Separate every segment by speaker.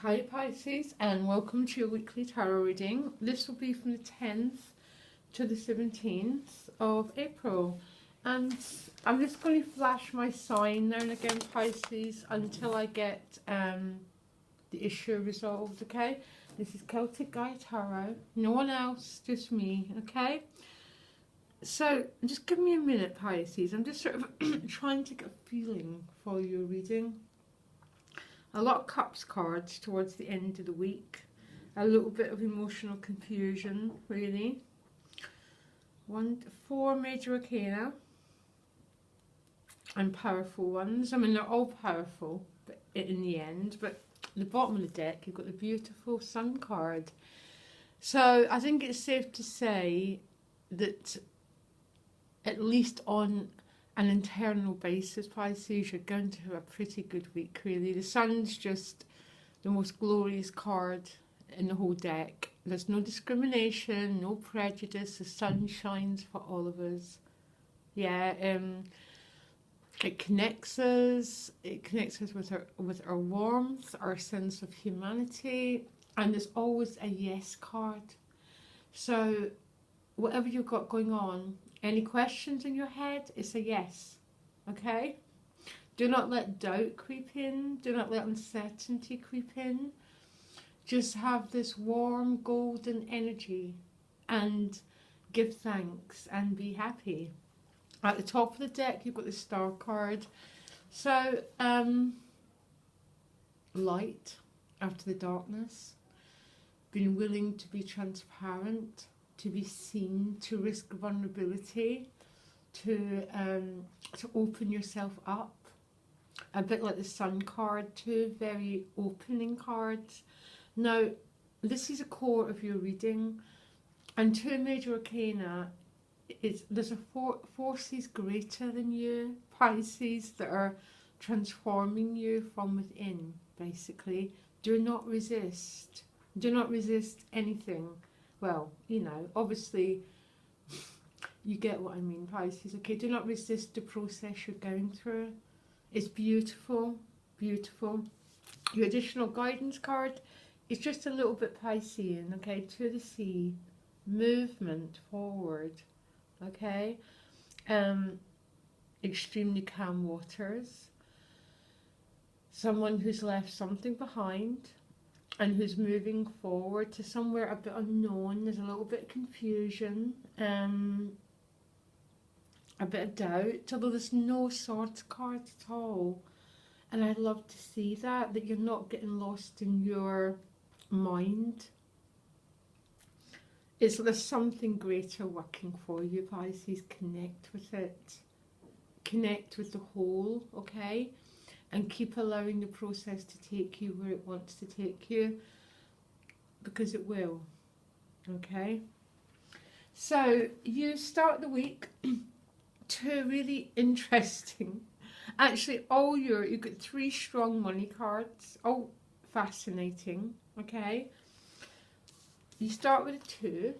Speaker 1: Hi Pisces, and welcome to your weekly tarot reading. This will be from the 10th to the 17th of April, and I'm just going to flash my sign now and again, Pisces, until I get the issue resolved. Okay, this is Celtic Guy Tarot, no one else, just me. Okay, so just give me a minute, Pisces. I'm just sort of trying to get a feeling for your reading. A lot of cups cards towards the end of the week. A little bit of emotional confusion, really. 4 major arcana. And powerful ones. I mean, they're all powerful but in the end. But at the bottom of the deck, you've got the beautiful Sun card. So I think it's safe to say that at least on an internal basis, Pisces, you're going to have a pretty good week, really. The Sun's just the most glorious card in the whole deck. There's no discrimination, no prejudice. The sun shines for all of us. Yeah, it connects us. It connects us with our warmth, our sense of humanity, and there's always a yes card. So whatever you've got going on, any questions in your head, it's a yes, okay? Do not let doubt creep in. Do not let uncertainty creep in. Just have this warm, golden energy and give thanks and be happy. At the top of the deck, you've got the Star card. So, light after the darkness. Being willing to be transparent, to be seen, to risk vulnerability, to open yourself up. A bit like the Sun card too, very opening cards. Now, this is a core of your reading, and 2 major arcana, there's forces greater than you, Pisces, that are transforming you from within, basically. Do not resist. Do not resist anything. Well, you know, obviously, you get what I mean, Pisces. Okay, do not resist the process you're going through. It's beautiful, beautiful. Your additional guidance card is just a little bit Piscean, okay, to the sea, movement forward, okay, extremely calm waters, someone who's left something behind, and who's moving forward to somewhere a bit unknown. There's a little bit of confusion, a bit of doubt, although there's no swords cards at all. And I love to see that you're not getting lost in your mind. There's something greater working for you, Pisces. Connect with it. Connect with the whole, okay? And keep allowing the process to take you where it wants to take you, because it will, okay? So you start the week to really interesting, actually you've got 3 strong money cards, all fascinating, okay? You start with a 2.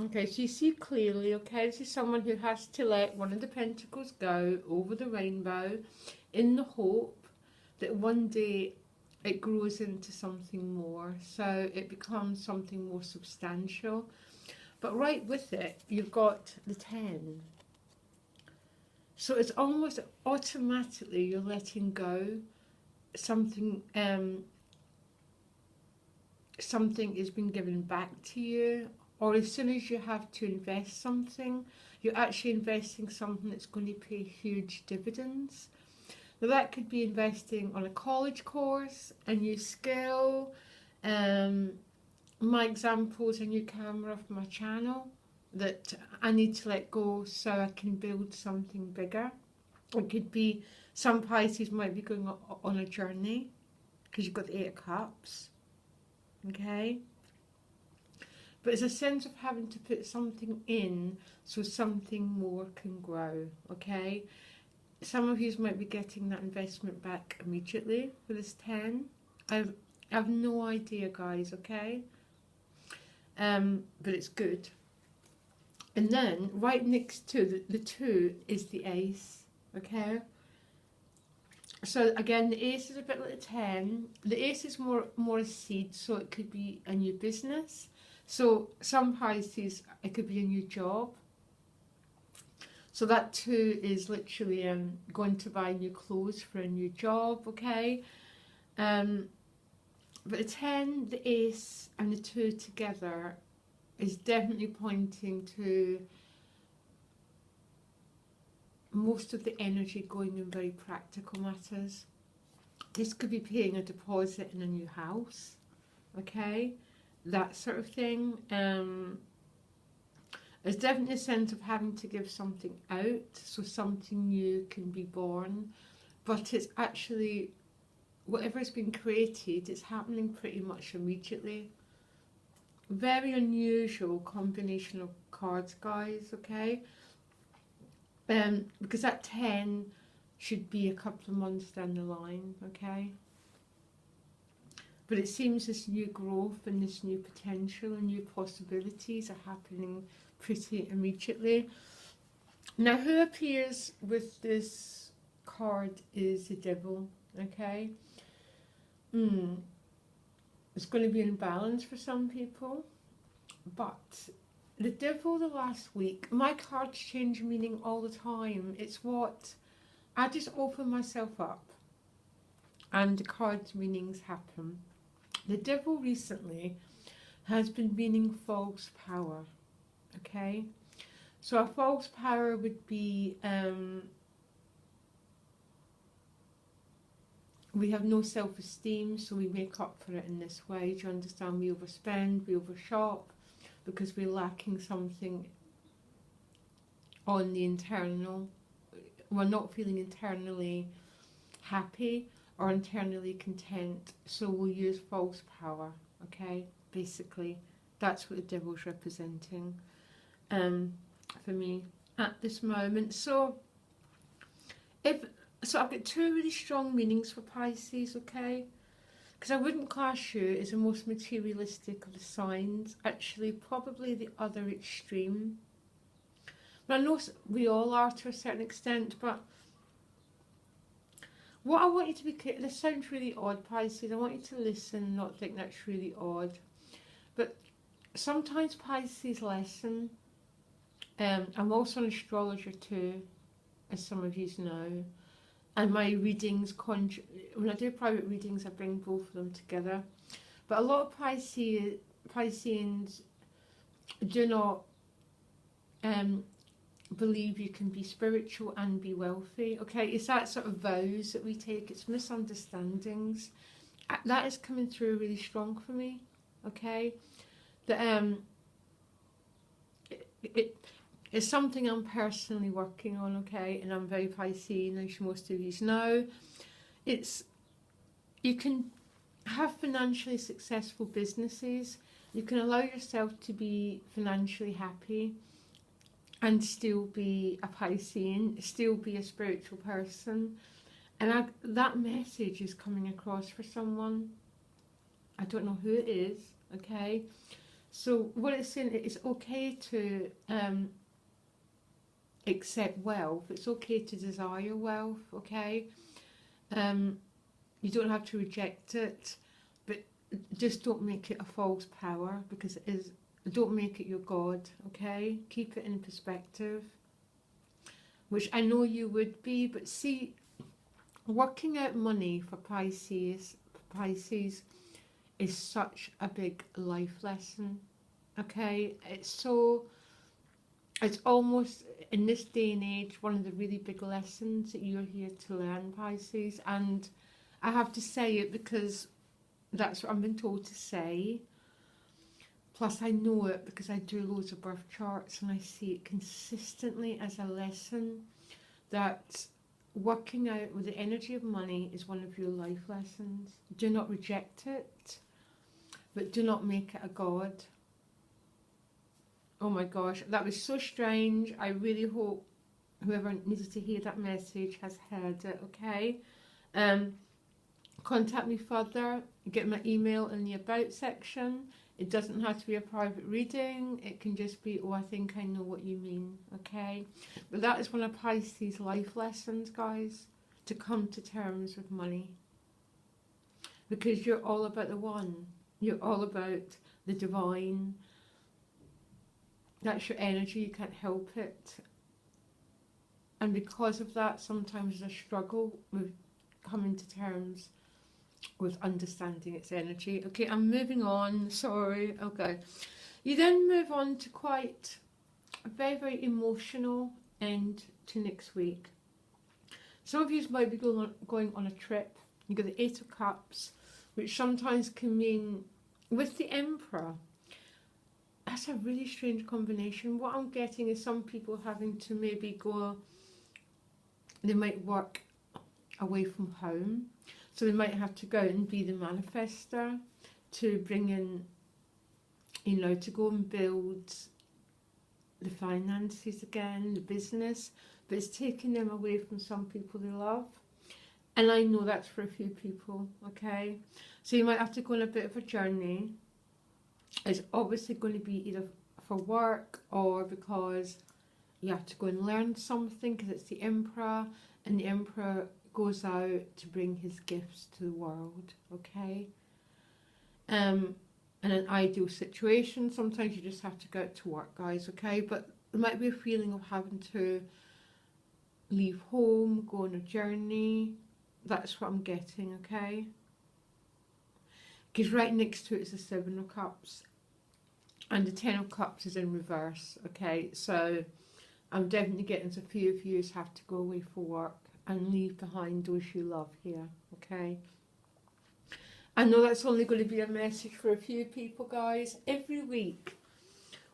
Speaker 1: Okay, so you see clearly, okay, this is someone who has to let one of the pentacles go over the rainbow in the hope that one day it grows into something more, so it becomes something more substantial. But right with it, you've got the 10. So it's almost automatically you're letting go. Something is being given back to you. Or as soon as you have to invest something, you're actually investing something that's going to pay huge dividends. Now that could be investing on a college course, a new skill. My example is a new camera for my channel that I need to let go so I can build something bigger. It could be, some Pisces might be going on a journey, because you've got the 8 of Cups, okay? But it's a sense of having to put something in so something more can grow, okay? Some of you might be getting that investment back immediately with this 10. I have no idea, guys, okay? But it's good. And then right next to the 2 is the Ace, okay? So again, the Ace is a bit like a 10. The Ace is more a seed, so it could be a new business. So some Pisces, it could be a new job. So that too is literally going to buy new clothes for a new job, okay? But the 10, the Ace and the 2 together is definitely pointing to most of the energy going in very practical matters. This could be paying a deposit in a new house, okay? That sort of thing. There's definitely a sense of having to give something out, so something new can be born. But it's actually, whatever's been created, it's happening pretty much immediately. Very unusual combination of cards, guys, okay? Because that 10 should be a couple of months down the line, okay? But it seems this new growth and this new potential and new possibilities are happening pretty immediately. Now, who appears with this card is the Devil, okay? It's going to be in balance for some people, but the Devil the last week, my cards change meaning all the time. It's what I just open myself up and the cards meanings happen. The Devil recently has been meaning false power, okay? So a false power would be we have no self-esteem, so we make up for it in this way. Do you understand? We overspend, we overshop, because we're lacking something on the internal. We're not feeling internally happy or internally content, so we'll use false power, okay? Basically, that's what the Devil's representing for me at this moment. So I've got two really strong meanings for Pisces, okay? Because I wouldn't class you as the most materialistic of the signs. Actually, probably the other extreme. But I know we all are to a certain extent, but what I want you to be clear, this sounds really odd, Pisces. I want you to listen and not think that's really odd. But sometimes Pisces lesson, I'm also an astrologer too, as some of you know. And my readings, when I do private readings, I bring both of them together. But a lot of Pisceans do not believe you can be spiritual and be wealthy, okay? It's that sort of vows that we take, it's misunderstandings. That is coming through really strong for me, okay? That it's something I'm personally working on, okay? And I'm very Piscean, as most of you know. You can have financially successful businesses. You can allow yourself to be financially happy and still be a Piscean, still be a spiritual person. And that message is coming across for someone. I don't know who it is, okay? So what it's saying, it's okay to accept wealth. It's okay to desire wealth, okay? You don't have to reject it, but just don't make it a false power, because it is. Don't make it your God, okay? Keep it in perspective, which I know you would be, but see, working out money for Pisces is such a big life lesson, okay? It's almost, in this day and age, one of the really big lessons that you're here to learn, Pisces. And I have to say it because that's what I've been told to say. Plus I know it because I do loads of birth charts and I see it consistently as a lesson that working out with the energy of money is one of your life lessons. Do not reject it, but do not make it a God. Oh my gosh, that was so strange. I really hope whoever needed to hear that message has heard it, okay? Contact me further, get my email in the About section. It doesn't have to be a private reading. It can just be, oh, I think I know what you mean, okay? But that is one of Pisces' life lessons, guys. to come to terms with money, because you're all about the one. You're all about the divine. That's your energy, you can't help it. And because of that, sometimes there's a struggle with coming to terms with understanding its energy. Okay, I'm moving on, sorry, okay. You then move on to quite a very, very emotional end to next week. Some of you might be going on a trip. You've got the Eight of Cups, which sometimes can mean, with the Emperor, that's a really strange combination. What I'm getting is some people having to maybe go, they might work away from home. So they might have to go out and be the manifester to bring in, you know, to go and build the finances again, the business. But it's taking them away from some people they love. And I know that's for a few people, okay? So you might have to go on a bit of a journey. It's obviously going to be either for work or because you have to go and learn something, because it's the Emperor, and the Emperor goes out to bring his gifts to the world, okay? In an ideal situation, sometimes you just have to go out to work, guys, okay? But there might be a feeling of having to leave home, go on a journey. That's what I'm getting, okay? Because right next to it is the Seven of Cups, and the Ten of Cups is in reverse, okay? So I'm definitely getting a few of you have to go away for work and leave behind those you love here, okay? I know that's only going to be a message for a few people, guys. Every week,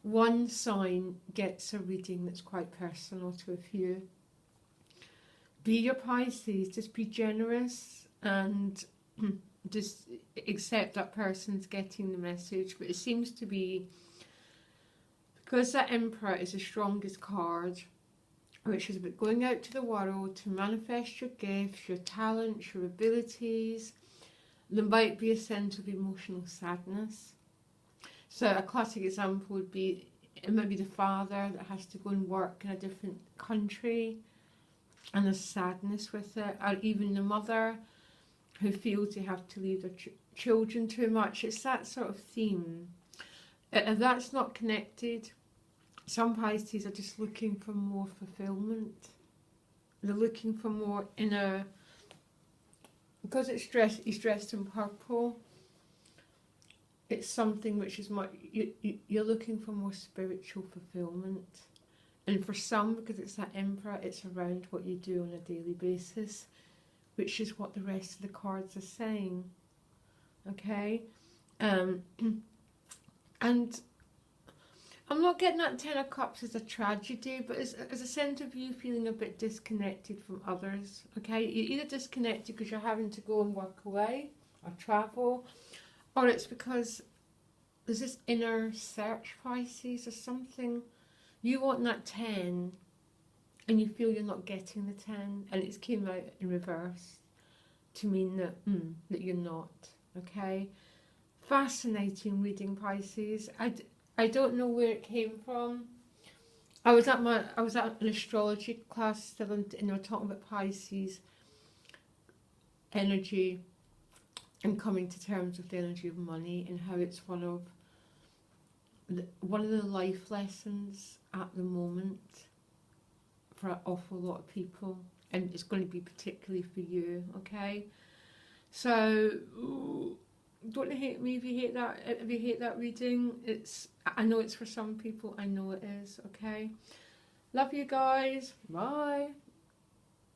Speaker 1: one sign gets a reading that's quite personal to a few. Be your Pisces, just be generous and just accept that person's getting the message. But it seems to be, because that Emperor is the strongest card, which is about going out to the world to manifest your gifts, your talents, your abilities. There might be a sense of emotional sadness. So a classic example would be, it might be the father that has to go and work in a different country and there's sadness with it, or even the mother who feels they have to leave their children too much. It's that sort of theme. If that's not connected, some Pisces are just looking for more fulfillment. They're looking for more inner, because he's dressed in purple, it's something which is more, you're looking for more spiritual fulfillment. And for some, because it's that Emperor, it's around what you do on a daily basis, which is what the rest of the cards are saying, okay? And I'm not getting that Ten of Cups as a tragedy, but as a sense of you feeling a bit disconnected from others, okay? You're either disconnected because you're having to go and work away or travel, or it's because there's this inner search, Pisces, or something. You want that 10 and you feel you're not getting the 10, and it's came out in reverse to mean that, that you're not, okay? Fascinating reading, Pisces. I don't know where it came from. I was at an astrology class still, and they were talking about Pisces energy and coming to terms with the energy of money, and how it's one of the life lessons at the moment for an awful lot of people, and it's going to be particularly for you, okay? So don't hate me if you hate that. If you hate that reading, I know it's for some people. I know it is, okay? Love you guys. Bye.